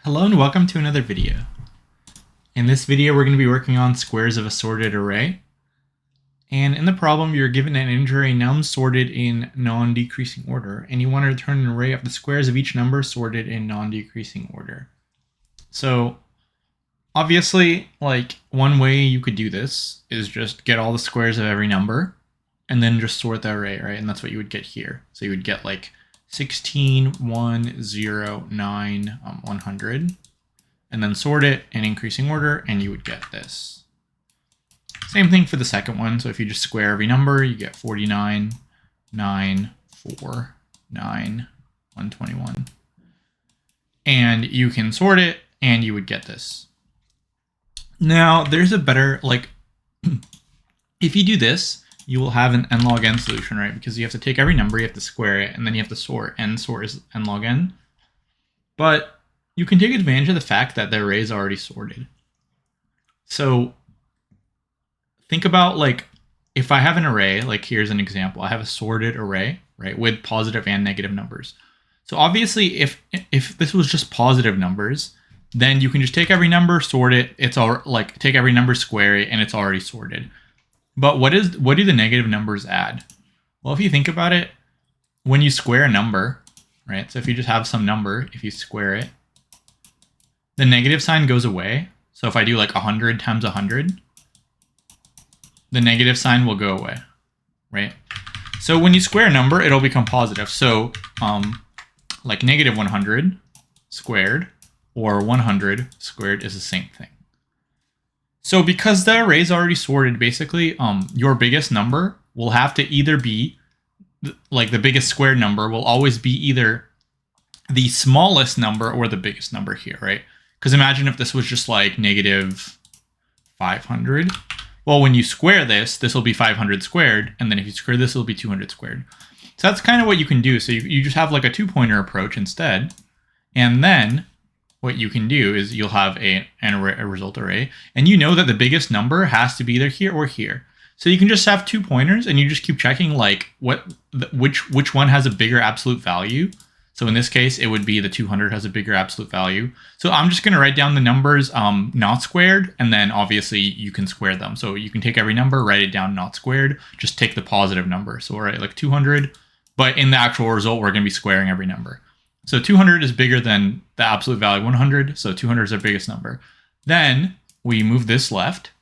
Hello and welcome to another video. In this video we're going to be working on squares of a sorted array. And in the problem you're given an integer num sorted in non-decreasing order, and you want to return an array of the squares of each number sorted in non-decreasing order. So obviously, like, one way you could do this is just get all the squares of every number and then just sort the array, right? And that's what you would get here. So you would get like 16, 1, 0, 9, 100, and then sort it in increasing order, and you would get this. Same thing for the second one. So if you just square every number, you get 49, 9, 4, 9, 121. And you can sort it, and you would get this. Now, there's a better, like, if you do this, you will have an n log n solution, right? Because you have to take every number, you have to square it, and then you have to sort. N sort is n log n. But you can take advantage of the fact that the array is already sorted. So think about, like, if I have an array, like here's an example. I have a sorted array, right, with positive and negative numbers. So obviously, if this was just positive numbers, then you can just take every number, sort it. It's all like take every number, square it, and it's already sorted. But what do the negative numbers add? Well, if you think about it, when you square a number, right? So if you just have some number, if you square it, the negative sign goes away. So if I do like 100 times 100, the negative sign will go away, right? So when you square a number, it'll become positive. So like negative 100 squared or 100 squared is the same thing. So because the array is already sorted, basically, your biggest number will have to either be, like the biggest squared number will always be either the smallest number or the biggest number here, right? Because imagine if this was just like negative 500. Well, when you square this, this will be 500 squared. And then if you square this, it'll be 200 squared. So that's kind of what you can do. So you just have like a two-pointer approach instead. And then what you can do is you'll have a result array, and you know that the biggest number has to be either here or here. So you can just have 2 pointers, and you just keep checking like which one has a bigger absolute value. So in this case, it would be the 200 has a bigger absolute value. So I'm just going to write down the numbers not squared, and then obviously you can square them. So you can take every number, write it down not squared, just take the positive number. So we'll write like 200, but in the actual result, we're going to be squaring every number. So 200 is bigger than the absolute value 100, so 200 is our biggest number. Then we move this left,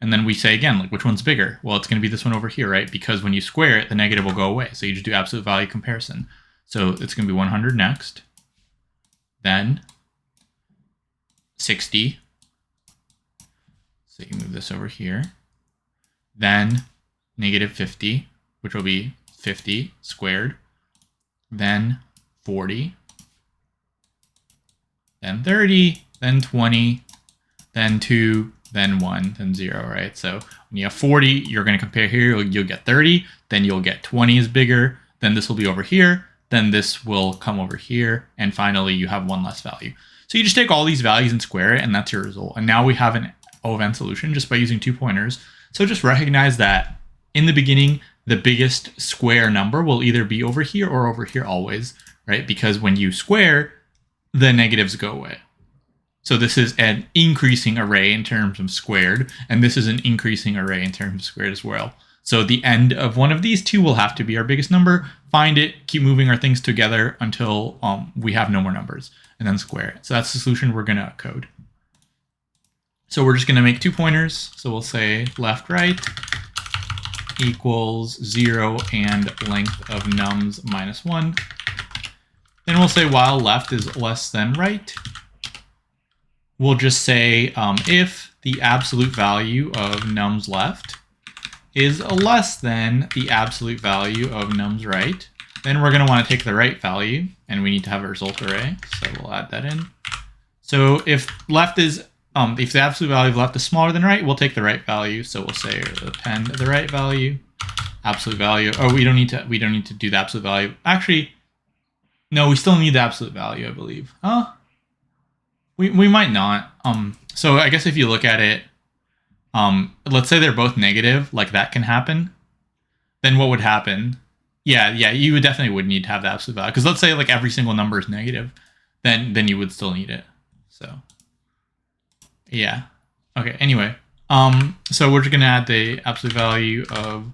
and then we say again, like, which one's bigger? Well, it's going to be this one over here, right? Because when you square it, the negative will go away. So you just do absolute value comparison. So it's going to be 100 next, then 60. So you move this over here. Then negative 50, which will be 50 squared. Then 40. Then 30, then 20, then 2, then 1, then 0, right? So when you have 40, you're going to compare here, you'll get 30, then you'll get 20 is bigger, then this will be over here, then this will come over here, and finally you have one less value. So you just take all these values and square it, and that's your result. And now we have an O of n solution just by using 2 pointers. So just recognize that in the beginning, the biggest square number will either be over here or over here always, right? Because when you square, the negatives go away. So this is an increasing array in terms of squared, and this is an increasing array in terms of squared as well. So the end of one of these two will have to be our biggest number. Find it, keep moving our things together until we have no more numbers, and then square it. So that's the solution we're going to code. So we're just going to make 2 pointers. So we'll say left, right equals 0 and length of nums minus 1. Then we'll say while left is less than right, we'll just say if the absolute value of nums left is less than the absolute value of nums right, then we're going to want to take the right value, and we need to have a result array, so we'll add that in. So if left is if the absolute value of left is smaller than right, we'll take the right value. So we'll say append the right value, absolute value. Oh, we don't need to do the absolute value. Actually, no, we still need the absolute value, I believe. We might not. So I guess if you look at it, let's say they're both negative, like that can happen. Then what would happen? Yeah, you would need to have the absolute value. Because let's say like every single number is negative, then you would still need it. So yeah. Okay, anyway. So we're just gonna add the absolute value of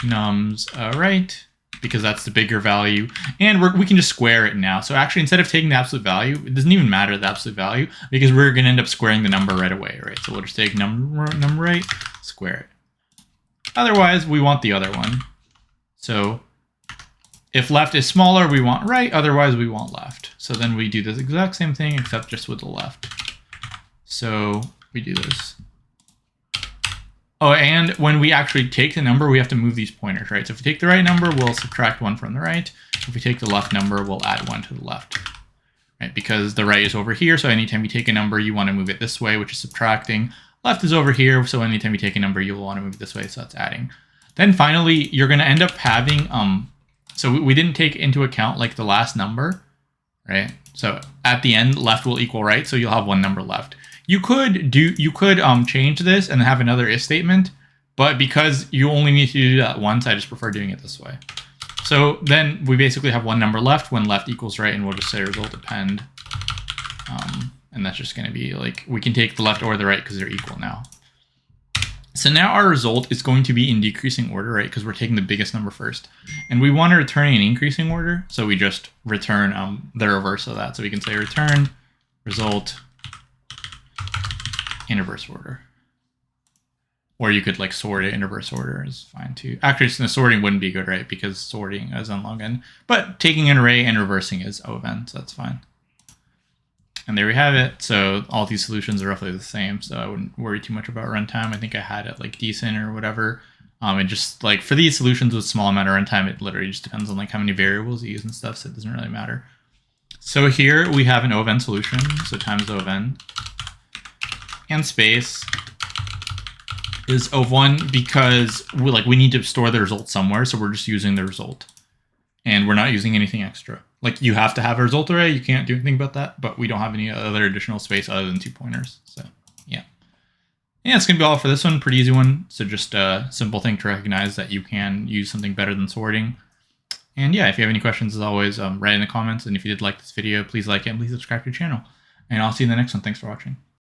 nums right, because that's the bigger value, and we can just square it now. So actually, instead of taking the absolute value, it doesn't even matter the absolute value, because we're gonna end up squaring the number right away, right? So we'll just take number right, square it. Otherwise, we want the other one. So if left is smaller, we want right, otherwise we want left. So then we do this exact same thing, except just with the left. So we do this. Oh, and when we actually take the number, we have to move these pointers, right? So if we take the right number, we'll subtract 1 from the right. If we take the left number, we'll add 1 to the left, right? Because the right is over here, so anytime you take a number, you want to move it this way, which is subtracting. Left is over here, so anytime you take a number, you'll want to move it this way, so that's adding. Then finally, you're going to end up having, so we didn't take into account like the last number, right? So at the end, left will equal right, so you'll have 1 number left. You could change this and have another if statement, but because you only need to do that once, I just prefer doing it this way. So then we basically have 1 number left when left equals right, and we'll just say result append. And that's just going to be like, we can take the left or the right because they're equal now. So now our result is going to be in decreasing order, right? Because we're taking the biggest number first. And we want to return in increasing order, so we just return the reverse of that. So we can say return result in reverse order. Or you could like sort it in reverse order is fine too. Actually, the sorting wouldn't be good, right? Because sorting is on log n. But taking an array and reversing is O of n, so that's fine. And there we have it. So all these solutions are roughly the same, so I wouldn't worry too much about runtime. I think I had it like decent or whatever. And just like for these solutions with small amount of runtime, it literally just depends on like how many variables you use and stuff, so it doesn't really matter. So here we have an O of n solution, so times O of n. And space is O of 1 because we need to store the result somewhere, so we're just using the result. And we're not using anything extra. Like you have to have a result array, you can't do anything about that, but we don't have any other additional space other than 2 pointers. So yeah. Yeah, it's gonna be all for this one, pretty easy one. So just a simple thing to recognize that you can use something better than sorting. And yeah, if you have any questions, as always, write in the comments. And if you did like this video, please like it and please subscribe to the channel. And I'll see you in the next one. Thanks for watching.